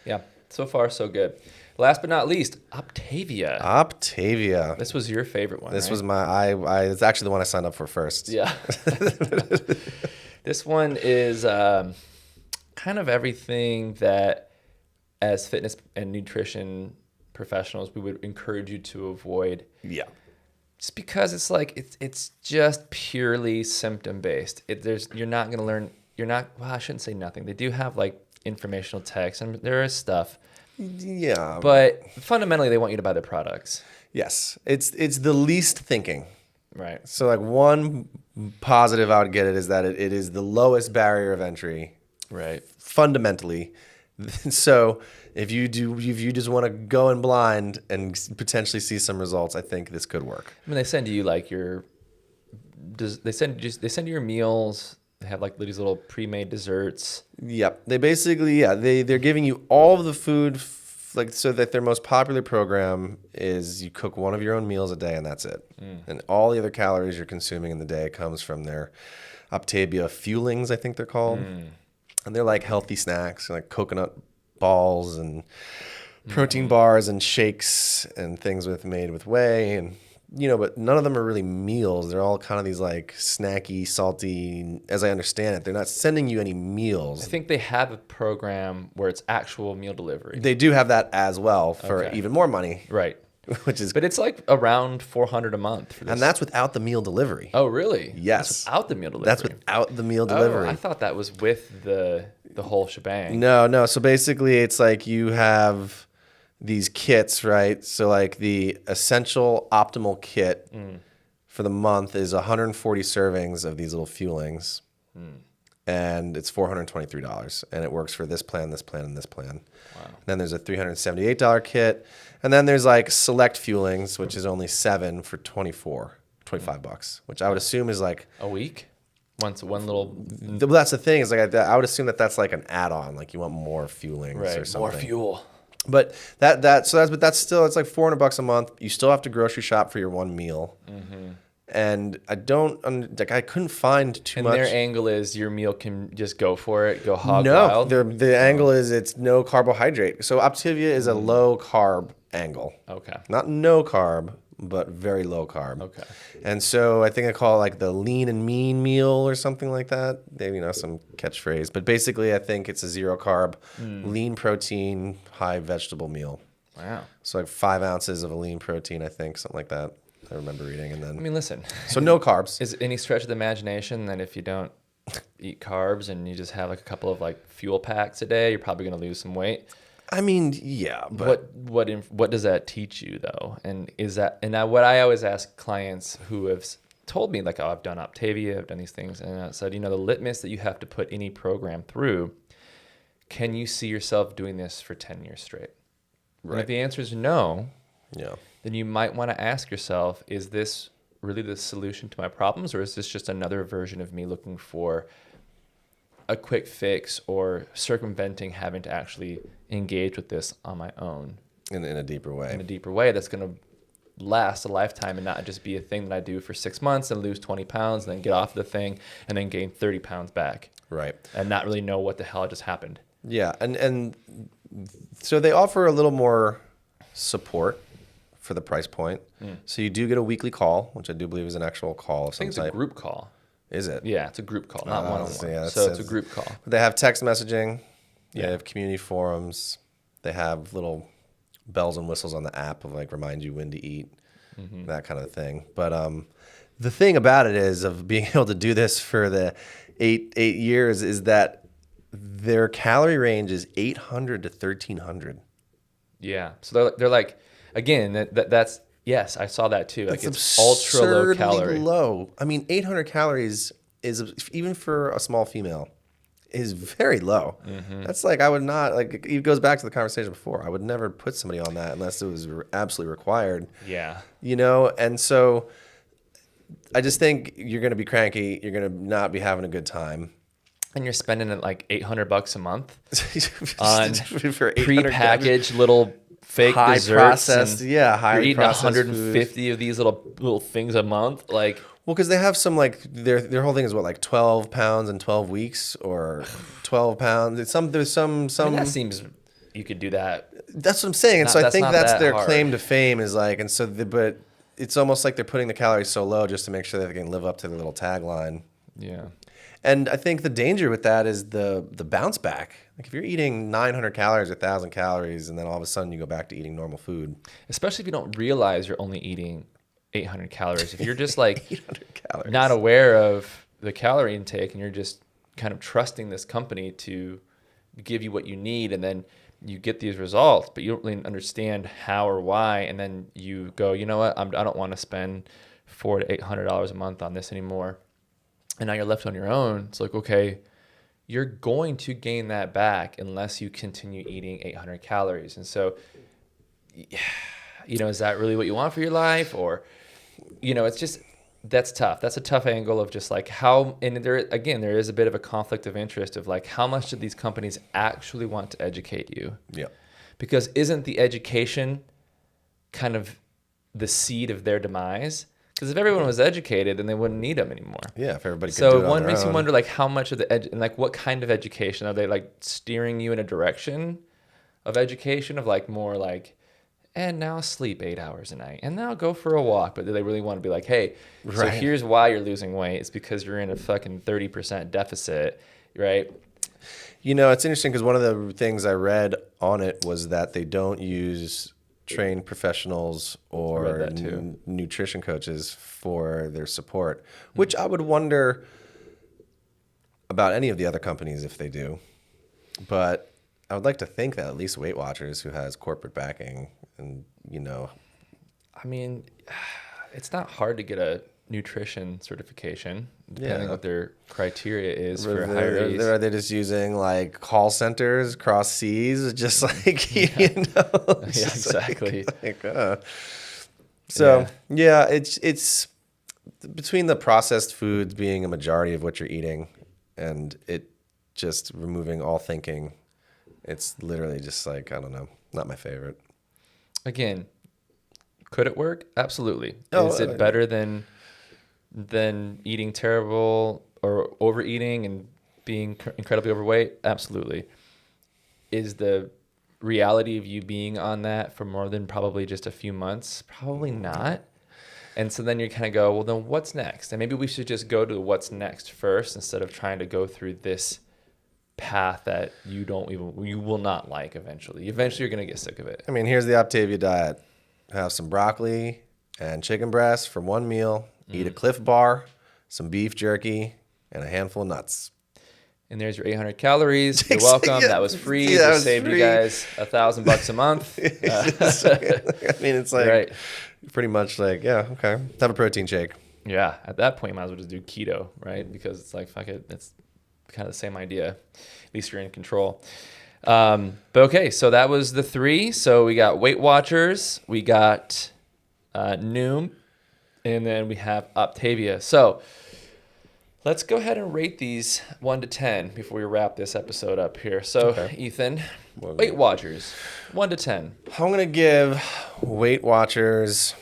Yeah, so far so good. Last but not least, Optavia. Octavia. This was your favorite one, This right? was it's actually the one I signed up for first. Yeah. This one is kind of everything that as fitness and nutrition professionals we would encourage you to avoid. Yeah. Just because it's like it's just purely symptom based. You're not going to learn. Well, I shouldn't say nothing. They do have like informational text and there is stuff. Yeah. But fundamentally, they want you to buy their products. Yes. It's the least thinking. Right. So like one positive I would get it is that it is the lowest barrier of entry. Right. Fundamentally. So if you just want to go in blind and potentially see some results, I think this could work. I mean, they send you like they send you your meals. They have like these little pre-made desserts. Yep. They basically, they're giving you all of the food, like so that their most popular program is you cook one of your own meals a day and that's it. And all the other calories you're consuming in the day comes from their Optavia fuelings, I think they're called. And they're like healthy snacks, like coconut balls and protein bars and shakes and things made with whey and but none of them are really meals. They're all kind of these like snacky, salty, as I understand it. They're not sending you any meals. I think they have a program where it's actual meal delivery. They do have that as well for even more money. Right. Which is, but it's like around $400 a month for this. And that's without the meal delivery. Oh, really? Yes. That's without the meal delivery. That's without the meal delivery. Oh, I thought that was with the whole shebang. No. So basically, it's like you have these kits, right? So like the essential optimal kit for the month is 140 servings of these little fuelings. And it's $423. And it works for this plan, this plan, and this plan. Wow. Then there's a $378 kit. And then there's like select fuelings, which is only 7 for $25, which I would assume is like a week. One little. Well, that's the thing is like I would assume that's like an add-on, like you want more fuelings or something. More fuel. But that's still it's like $400 a month. You still have to grocery shop for your one meal. And I couldn't find too much. And their angle is your meal can just go for it, go hog No, wild. the angle is it's no carbohydrate. So Optavia is a low carb angle. Okay. Not no carb, but very low carb. Okay. And so I think I call it like the lean and mean meal or something like that. They some catchphrase. But basically I think it's a zero carb, lean protein, high vegetable meal. Wow. So like 5 ounces of a lean protein, I think, something like that. I remember reading, and then. I mean, listen. So no carbs. Is any stretch of the imagination that if you don't eat carbs and you just have like a couple of like fuel packs a day, you're probably going to lose some weight? I mean, yeah, but what does that teach you though? And what I always ask clients who have told me like, oh, I've done Octavia, I've done these things, and I said, the litmus that you have to put any program through, can you see yourself doing this for 10 years straight? Right. And if the answer is no, then you might want to ask yourself, is this really the solution to my problems, or is this just another version of me looking for a quick fix or circumventing having to actually engage with this on my own? In a deeper way. In a deeper way that's going to last a lifetime and not just be a thing that I do for 6 months and lose 20 pounds and then get off the thing and then gain 30 pounds back. Right. And not really know what the hell just happened. Yeah. And so they offer a little more support for the price point. So you do get a weekly call, which I do believe is an actual call of some type. I think it's a group call. Is it? Yeah, it's a group call, not one-on-one. Yeah, so it's a group call. They have text messaging. They have community forums. They have little bells and whistles on the app of like remind you when to eat, that kind of thing. But the thing about it is of being able to do this for the eight years is that their calorie range is 800 to 1300. Yeah. So they're like, again, that's, yes, I saw that too. Like it's ultra low calorie. Low. I mean, 800 calories is, even for a small female, is very low. That's like, I would not, like, it goes back to the conversation before. I would never put somebody on that unless it was absolutely required. Yeah. You know, and so I just think you're going to be cranky. You're going to not be having a good time. And you're spending like $800 a month on for prepackaged little fake high desserts. Processed, you're highly eating processed 150 of these little things a month. Like, well, because they have some, like, their whole thing is what, like 12 pounds in 12 weeks or 12 pounds. There's some. I mean, that seems you could do that. That's what I'm saying. And so I think that's that their hard. claim to fame is like, and so but it's almost like they're putting the calories so low just to make sure that they can live up to their little tagline. Yeah. And I think the danger with that is the bounce back. Like, if you're eating 900 calories or 1,000 calories, and then all of a sudden you go back to eating normal food. Especially if you don't realize you're only eating 800 calories. If you're just like 800 calories. not aware of the calorie intake and you're just kind of trusting this company to give you what you need, and then you get these results, but you don't really understand how or why, and then you go, you know what, I don't want to spend $400 to $800 a month on this anymore. And now you're left on your own. It's like, okay, you're going to gain that back unless you continue eating 800 calories. And so, you know, is that really what you want for your life? Or, you know, it's just, that's tough. That's a tough angle of just like how, and there is a bit of a conflict of interest of like, how much do these companies actually want to educate you? Yeah. Because isn't the education kind of the seed of their demise? Because if everyone was educated, then they wouldn't need them anymore. Yeah, if everybody could so do it on one their makes own. you wonder, like, how much of the and like what kind of education are they like steering you in a direction of education of like more like, and now sleep 8 hours a night, and now go for a walk. But do they really want to be like, hey, so Right. here's why you're losing weight? It's because you're in a fucking 30% deficit, right? You know, it's interesting because one of the things I read on it was that they don't use trained professionals or that too. nutrition coaches for their support, which I would wonder about any of the other companies if they do. But I would like to think that at least Weight Watchers, who has corporate backing, and, you know, I mean, it's not hard to get a nutrition certification, depending what their criteria is for hirees. Are they just using like call centers across seas, just like you know? Yeah, exactly. So it's between the processed foods being a majority of what you're eating, and it just removing all thinking. It's literally just like, I don't know, not my favorite. Again, could it work? Absolutely. Oh, Is it better than eating terrible or overeating and being incredibly overweight? Absolutely. Is the reality of you being on that for more than probably just a few months? Probably not. And so then you kind of go, well, then what's next? And maybe we should just go to what's next first instead of trying to go through this path that you will not like eventually. Eventually you're going to get sick of it. I mean, here's the Octavia diet. Have some broccoli and chicken breast for one meal. Eat a Cliff Bar, some beef jerky, and a handful of nuts. And there's your 800 calories. You're welcome. Yeah, that was free. yeah, that We was saved free. you guys $1,000 a month. I mean, it's like Right. pretty much like, yeah, okay. Have a protein shake. Yeah. At that point, you might as well just do keto, right? Because it's like, fuck it. It's kind of the same idea. At least you're in control. But okay, so that was the 3. So we got Weight Watchers, we got Noom, and then we have Optavia. So let's go ahead and rate these 1 to 10 before we wrap this episode up here. So Ethan, Weight Watchers, 1 to 10. I'm going to give Weight Watchers,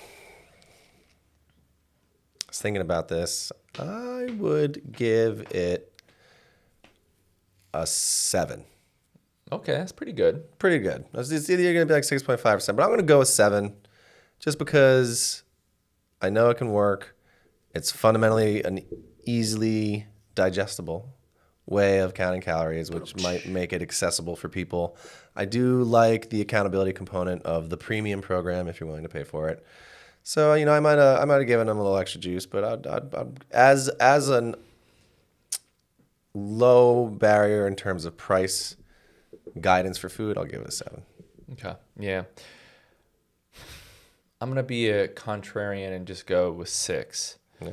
I was thinking about this, I would give it a 7. Okay, that's pretty good. Pretty good. It's either going to be like 6.5%, but I'm going to go with 7 just because I know it can work. It's fundamentally an easily digestible way of counting calories, which might make it accessible for people. I do like the accountability component of the premium program if you're willing to pay for it. So, you know, I might have given them a little extra juice, but I'd as an low barrier in terms of price guidance for food, I'll give it a 7. Okay, yeah. I'm going to be a contrarian and just go with 6. Yeah.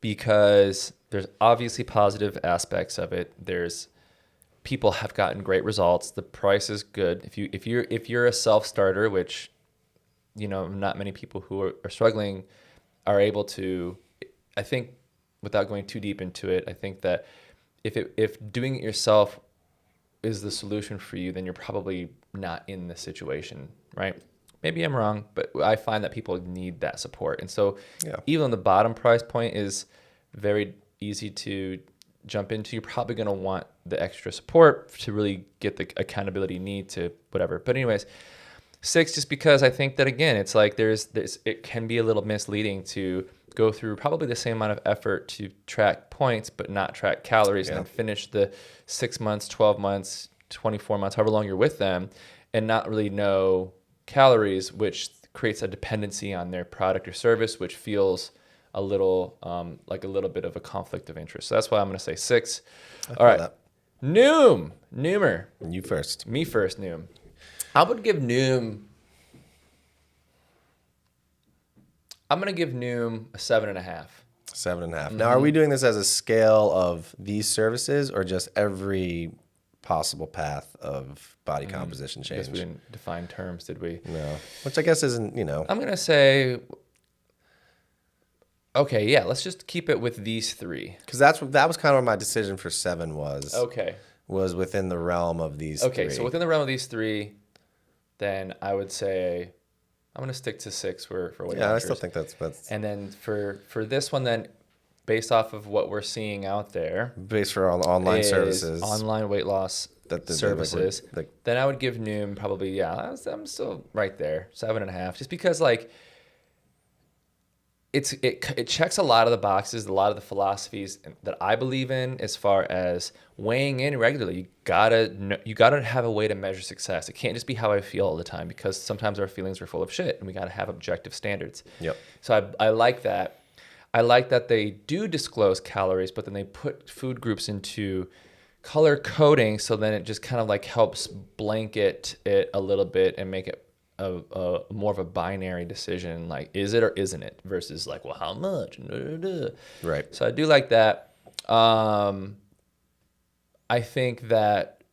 Because there's obviously positive aspects of it. There's people have gotten great results. The price is good. If you're a self-starter, which, not many people who are struggling are able to, I think, without going too deep into it, I think that if doing it yourself is the solution for you, then you're probably not in the situation, right? Maybe I'm wrong, but I find that people need that support. And so even the bottom price point is very easy to jump into. You're probably going to want the extra support to really get the accountability you need to whatever. But anyways, 6, just because I think that, again, it's like it can be a little misleading to go through probably the same amount of effort to track points but not track calories and then finish the 6 months, 12 months, 24 months, however long you're with them, and not really know calories, which creates a dependency on their product or service, which feels a little like a little bit of a conflict of interest. So that's why I'm going to say 6. All right. Noomer. You first. Me first, Noom. I would give Noom... I'm going to give Noom a 7.5. 7.5. Now, are we doing this as a scale of these services or just every possible path of body composition change? I guess we didn't define terms, did we? No. Which I guess isn't, I'm going to say... Okay, yeah, let's just keep it with these 3. Because that was kind of what my decision for 7 was. Okay. Was within the realm of these 3. Okay, so within the realm of these 3, then I would say... I'm going to stick to 6 for Weight Watchers. Yeah, I still think that's... And then for this one, then, based off of what we're seeing out there... Based for online services. Online weight loss services. Then I would give Noom probably, I'm still right there, 7.5. Just because, like, it checks a lot of the boxes, a lot of the philosophies that I believe in as far as weighing in regularly. You gotta have a way to measure success. It can't just be how I feel all the time, because sometimes our feelings are full of shit, and we gotta have objective standards. Yep. So I like that. I like that they do disclose calories, but then they put food groups into color coding, so then it just kind of like helps blanket it a little bit and make it a more of a binary decision, like is it or isn't it, versus like, well, how much? Right. So I do like that. I think that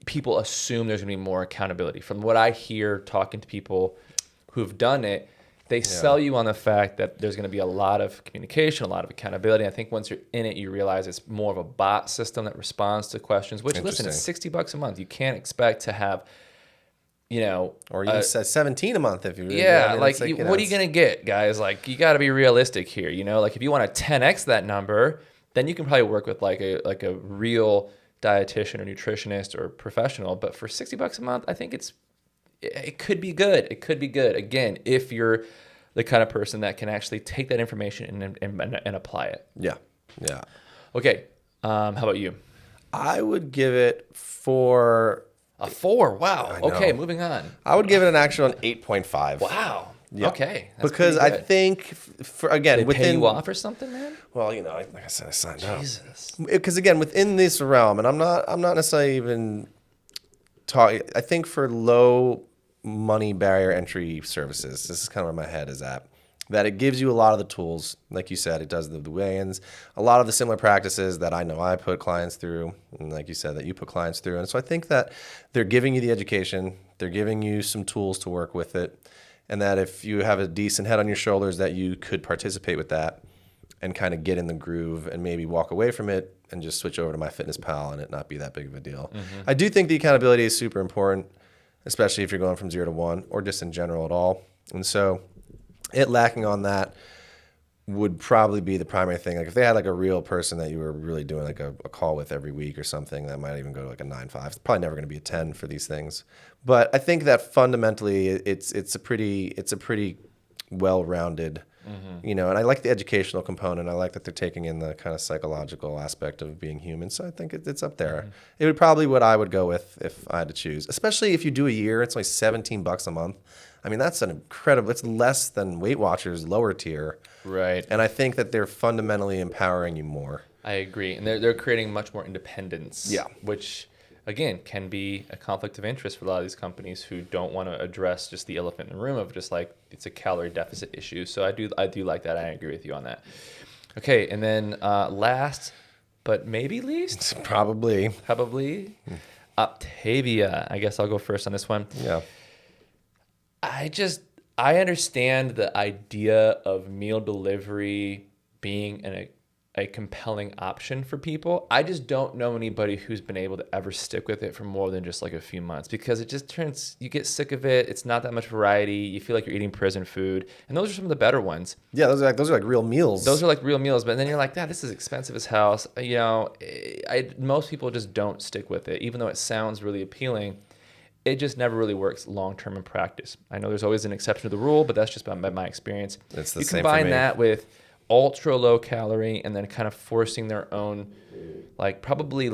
people assume there's going to be more accountability. From what I hear talking to people who've done it, they sell you on the fact that there's going to be a lot of communication, a lot of accountability. I think once you're in it, you realize it's more of a bot system that responds to questions, which, listen, it's $60 a month. You can't expect to have, or even 17 a month if you really what are you gonna get, guys? Like, you got to be realistic here. Like, if you want to 10x that number, then you can probably work with like a real dietitian or nutritionist or professional. But for $60 a month, I think it could be good. It could be good, again, if you're the kind of person that can actually take that information and apply it. Yeah. Okay. How about you? I would give it 4. A 4. Wow. Okay, moving on. I would give it an actual 8.5. Wow. Yeah. Okay. Because I think, they pay you off or something, man? Well, like I said, I signed up. Jesus. Because again, within this realm, and I'm not necessarily even talking. I think for low money barrier entry services, this is kind of where my head is at. That it gives you a lot of the tools, like you said, it does the weigh-ins, a lot of the similar practices that I know I put clients through, and like you said, that you put clients through. And so I think that they're giving you the education, they're giving you some tools to work with it, and that if you have a decent head on your shoulders, that you could participate with that and kind of get in the groove and maybe walk away from it and just switch over to MyFitnessPal and it not be that big of a deal. Mm-hmm. I do think the accountability is super important, especially if you're going from 0 to 1 or just in general at all. And so it lacking on that would probably be the primary thing. Like if they had like a real person that you were really doing like a call with every week or something, that might even go to like a 9.5. It's probably never going to be a 10 for these things. But I think that fundamentally it's a pretty well-rounded, and I like the educational component. I like that they're taking in the kind of psychological aspect of being human. So I think it's up there. Mm-hmm. It would probably what I would go with if I had to choose, especially if you do a year. It's only $17 a month. I mean, that's it's less than Weight Watchers lower tier. Right. And I think that they're fundamentally empowering you more. I agree. And they're creating much more independence. Yeah. Which, again, can be a conflict of interest for a lot of these companies who don't want to address just the elephant in the room of just like it's a calorie deficit issue. So I do like that. I agree with you on that. Okay. And then last but maybe least. Probably. Octavia. I guess I'll go first on this one. Yeah. I understand the idea of meal delivery being a compelling option for people. I just don't know anybody who's been able to ever stick with it for more than just like a few months, because it just you get sick of it. It's not that much variety. You feel like you're eating prison food. And those are some of the better ones. Yeah, those are like real meals. Those are like real meals, but then you're like, this is expensive as hell. You know, most people just don't stick with it, even though it sounds really appealing. It just never really works long-term in practice. I know there's always an exception to the rule, but that's just by my experience. It's the you same combine for me. that with ultra low calorie and then kind of forcing their own, like probably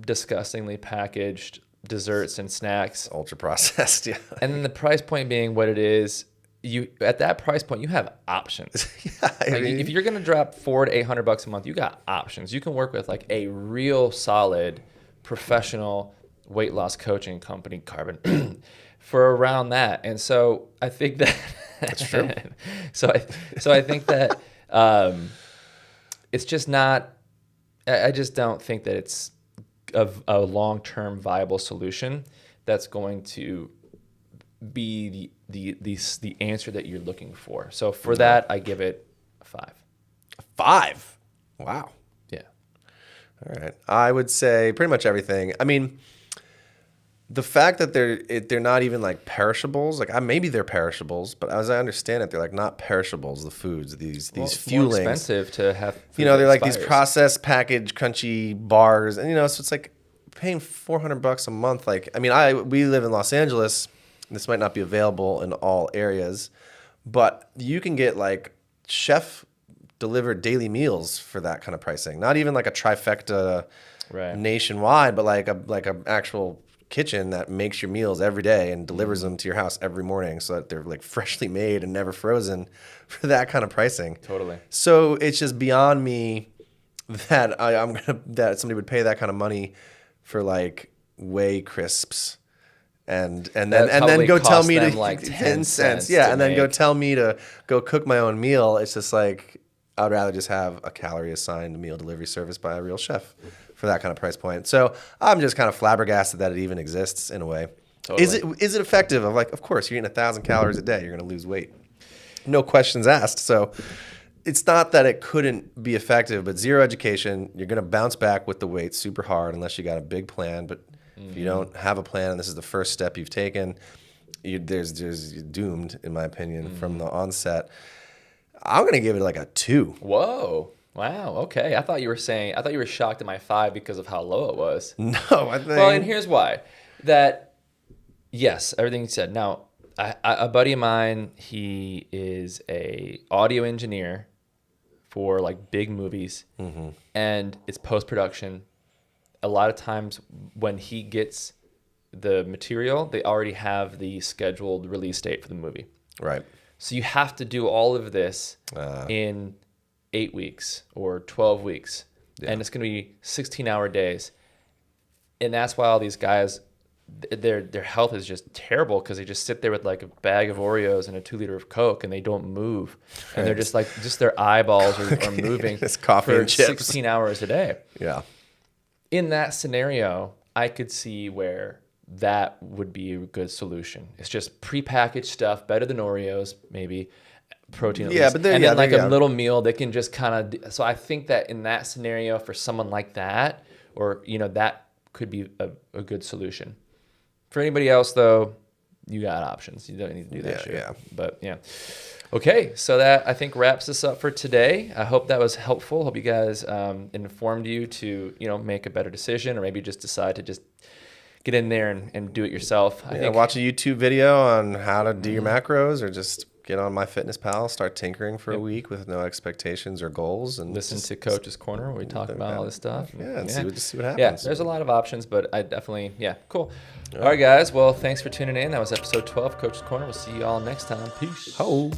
disgustingly packaged desserts and snacks. Ultra processed, yeah. And then the price point being what it is, at that price point, you have options. Yeah, I mean, if you're going to drop $400 to $800 a month, you got options. You can work with like a real solid professional weight loss coaching company, Carbon, for around that. And so I think that that's true. so I think that it's just not. I just don't think that it's a long-term viable solution that's going to be the answer that you're looking for. So for that, I give it a 5. 5? Wow. Yeah. All right. I would say pretty much everything. I mean, the fact that they're not even like perishables, like maybe they're perishables, but as I understand it, they're like not perishables. The foods, these fuelings, more expensive to have. Food they're like these processed, packaged, crunchy bars, and so it's like paying $400 a month. Like, I mean, we live in Los Angeles. This might not be available in all areas, but you can get like chef delivered daily meals for that kind of pricing. Not even like a trifecta nationwide, but like a actual kitchen that makes your meals every day and delivers them to your house every morning so that they're like freshly made and never frozen for that kind of pricing. Totally. So it's just beyond me that that somebody would pay that kind of money for like whey crisps and then go tell me to like 10 cents. Yeah, and then go tell me to go cook my own meal. It's just like I'd rather just have a calorie assigned meal delivery service by a real chef for that kind of price point. So I'm just kind of flabbergasted that it even exists in a way. Totally. Is it effective? Of course, you're eating 1,000 calories a day. You're going to lose weight. No questions asked. So it's not that it couldn't be effective, but zero education. You're going to bounce back with the weight super hard unless you got a big plan. But if you don't have a plan and this is the first step you've taken, you're doomed, in my opinion, from the onset. I'm going to give it like a 2. Whoa. Wow. Okay. I thought you were shocked at my 5 because of how low it was. No, I think. Well, and here's why. That, yes, everything you said. Now, a buddy of mine, he is a audio engineer for like big movies, and it's post-production. A lot of times when he gets the material, they already have the scheduled release date for the movie. Right. So you have to do all of this in 8 weeks or 12 weeks. Yeah. And it's going to be 16-hour days. And that's why all these guys, their health is just terrible because they just sit there with like a bag of Oreos and a 2 liter of Coke and they don't move. And they're just like, their eyeballs are moving for 16 hours a day. Yeah. In that scenario, I could see where that would be a good solution. It's just prepackaged stuff, better than Oreos, maybe. Protein at least. Then like a little meal they can just kind of. So I think that in that scenario for someone like that, or that could be a good solution. For anybody else though, you got options. You don't need to do that shit. Yeah. But yeah. Okay, so that I think wraps us up for today. I hope that was helpful. Hope you guys informed you to make a better decision, or maybe just decide to just get in there and do it yourself. I think watch a YouTube video on how to do your macros, or just get on MyFitnessPal, start tinkering for a week with no expectations or goals, and listen to Coach's Corner where we talk about all this stuff. Yeah, and see what happens. Yeah, there's a lot of options, but I definitely, cool. All right, guys. Well, thanks for tuning in. That was episode 12, Coach's Corner. We'll see you all next time. Peace. Ho.